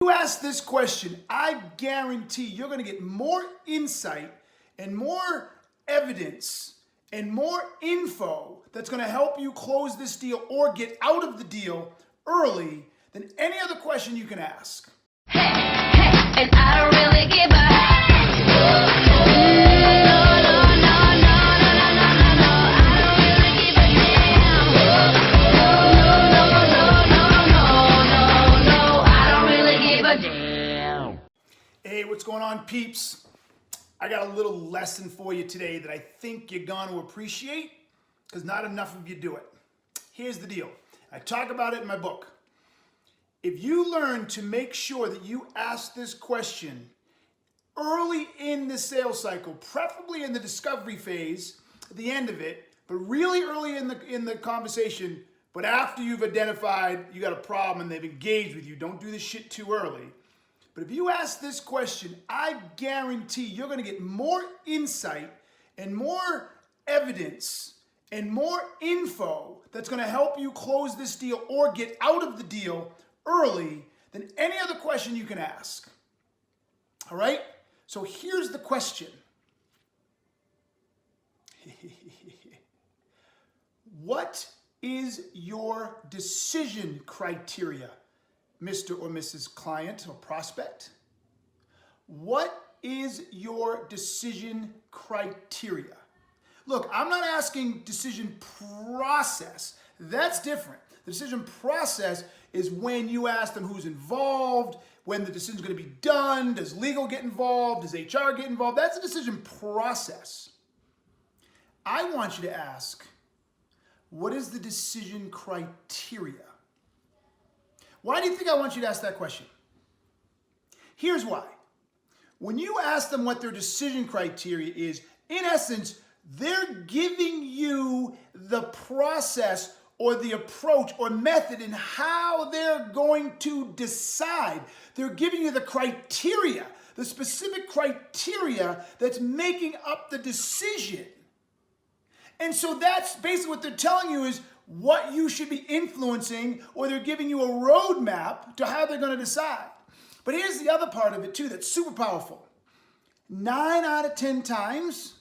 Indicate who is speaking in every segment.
Speaker 1: You ask this question, I guarantee you're going to get more insight and more evidence and more info that's going to help you close this deal or get out of the deal early than any other question you can ask.
Speaker 2: And I don't really give a
Speaker 1: Hey, what's going on, peeps? I got a little lesson for you today that I think you're going to appreciate because not enough of you do it. Here's the deal. I talk about it in my book. If you learn to make sure that you ask this question early in the sales cycle, preferably in the discovery phase, at the end of it, but really early in the conversation, but after you've identified you got a problem and they've engaged with you, don't do this shit too early. But if you ask this question, I guarantee you're going to get more insight and more evidence and more info that's going to help you close this deal or get out of the deal early than any other question you can ask. All right? So here's the question. What is your decision criteria, Mr. or Mrs. Client or prospect? What is your decision criteria? Look, I'm not asking decision process. That's different. The decision process is when you ask them who's involved, when the decision's going to be done, does legal get involved, does HR get involved? That's a decision process. I want you to ask, what is the decision criteria? Why do you think I want you to ask that question? Here's why. When you ask them what their decision criteria is, in essence, they're giving you the process or the approach or method in how they're going to decide. They're giving you the criteria, the specific criteria that's making up the decision. And so that's basically what they're telling you is what you should be influencing, or they're giving you a roadmap to how they're going to decide. But here's the other part of it too that's super powerful. 9 out of 10 times,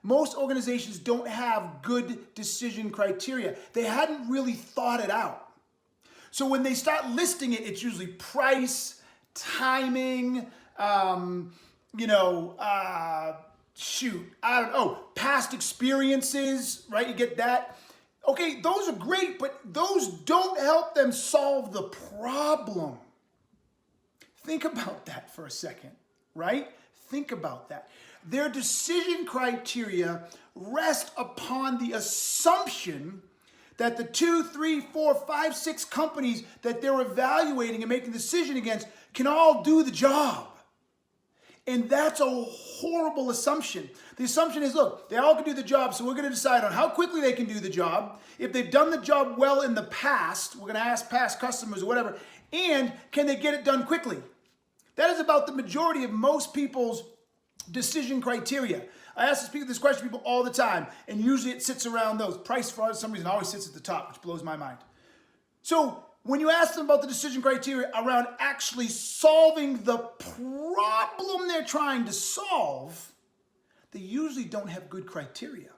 Speaker 1: most organizations don't have good decision criteria. They hadn't really thought it out. So when they start listing it, it's usually price, timing, past experiences, right? You get that. Okay, those are great, but those don't help them solve the problem. Think about that for a second, right? Think about that. Their decision criteria rest upon the assumption that the 2, 3, 4, 5, 6 companies that they're evaluating and making a decision against can all do the job. And that's a horrible assumption. The assumption is, look, they all can do the job, so we're going to decide on how quickly they can do the job. If they've done the job well in the past, we're going to ask past customers or whatever, and can they get it done quickly? That is about the majority of most people's decision criteria. I ask this question to people all the time, and usually it sits around those. Price, for some reason, always sits at the top, which blows my mind. So when you ask them about the decision criteria around actually solving the problem they're trying to solve, they usually don't have good criteria.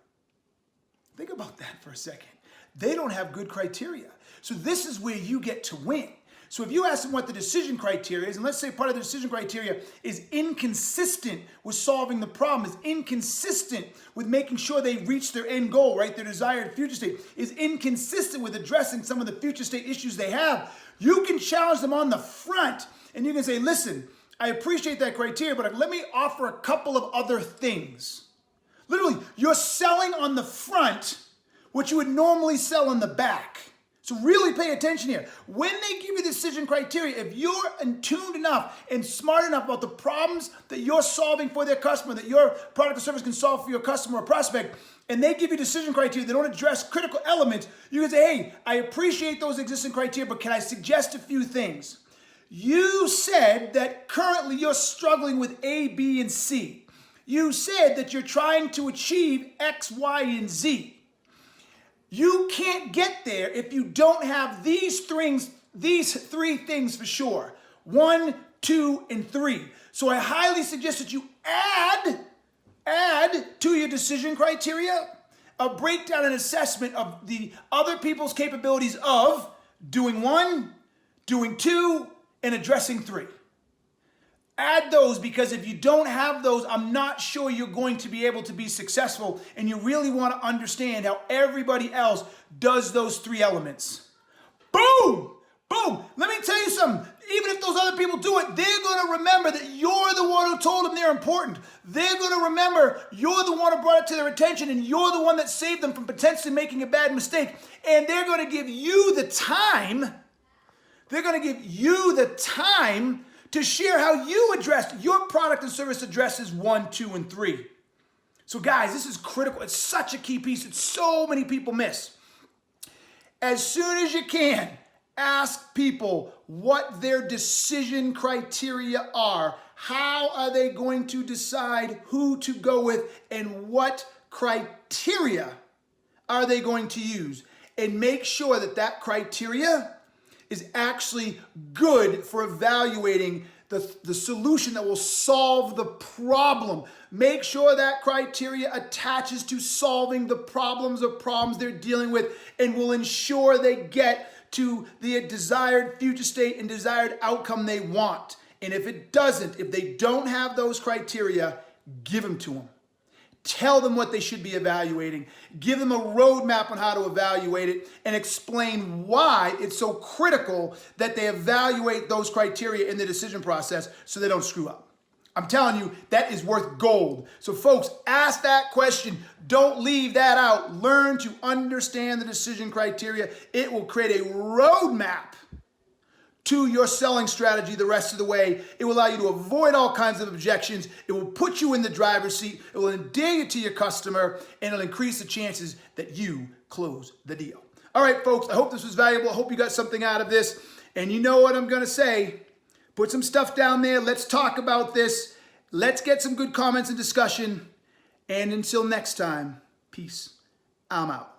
Speaker 1: Think about that for a second. They don't have good criteria. So this is where you get to win. So if you ask them what the decision criteria is, and let's say part of the decision criteria is inconsistent with solving the problem, is inconsistent with making sure they reach their end goal, right? Their desired future state, is inconsistent with addressing some of the future state issues they have, you can challenge them on the front and you can say, listen, I appreciate that criteria, but let me offer a couple of other things. Literally, you're selling on the front what you would normally sell on the back. So really pay attention here. When they give you decision criteria, if you're attuned enough and smart enough about the problems that you're solving for their customer, that your product or service can solve for your customer or prospect, and they give you decision criteria, they don't address critical elements, you can say, hey, I appreciate those existing criteria, but can I suggest a few things? You said that currently you're struggling with A, B, and C. You said that you're trying to achieve X, Y, and Z. You can't get there if you don't have these three things for sure. 1, 2, and 3. So I highly suggest that you add to your decision criteria a breakdown and assessment of the other people's capabilities of doing 1, doing 2, and addressing 3. Add those, because if you don't have those, I'm not sure you're going to be able to be successful, and you really want to understand how everybody else does those 3 elements. Boom! Boom! Let me tell you something. Even if those other people do it, they're going to remember that you're the one who told them they're important. They're going to remember you're the one who brought it to their attention, and you're the one that saved them from potentially making a bad mistake. And they're going to give you the time. They're going to give you the time to share how you addressed your product and service addresses 1, 2, and 3. So guys, this is critical. It's such a key piece that so many people miss. As soon as you can, ask people what their decision criteria are. How are they going to decide who to go with, and what criteria are they going to use? And make sure that that criteria is actually good for evaluating the solution that will solve the problem. Make sure that criteria attaches to solving the problems they're dealing with, and will ensure they get to the desired future state and desired outcome they want. And if it doesn't, if they don't have those criteria, give them to them. Tell them what they should be evaluating. Give them a roadmap on how to evaluate it, and explain why it's so critical that they evaluate those criteria in the decision process so they don't screw up. I'm telling you, that is worth gold. So folks, ask that question. Don't leave that out. Learn to understand the decision criteria. It will create a roadmap to your selling strategy the rest of the way. It will allow you to avoid all kinds of objections. It will put you in the driver's seat. It will endear you to your customer, and it'll increase the chances that you close the deal. All right, folks, I hope this was valuable. I hope you got something out of this. And you know what I'm going to say. Put some stuff down there. Let's talk about this. Let's get some good comments and discussion. And until next time, peace. I'm out.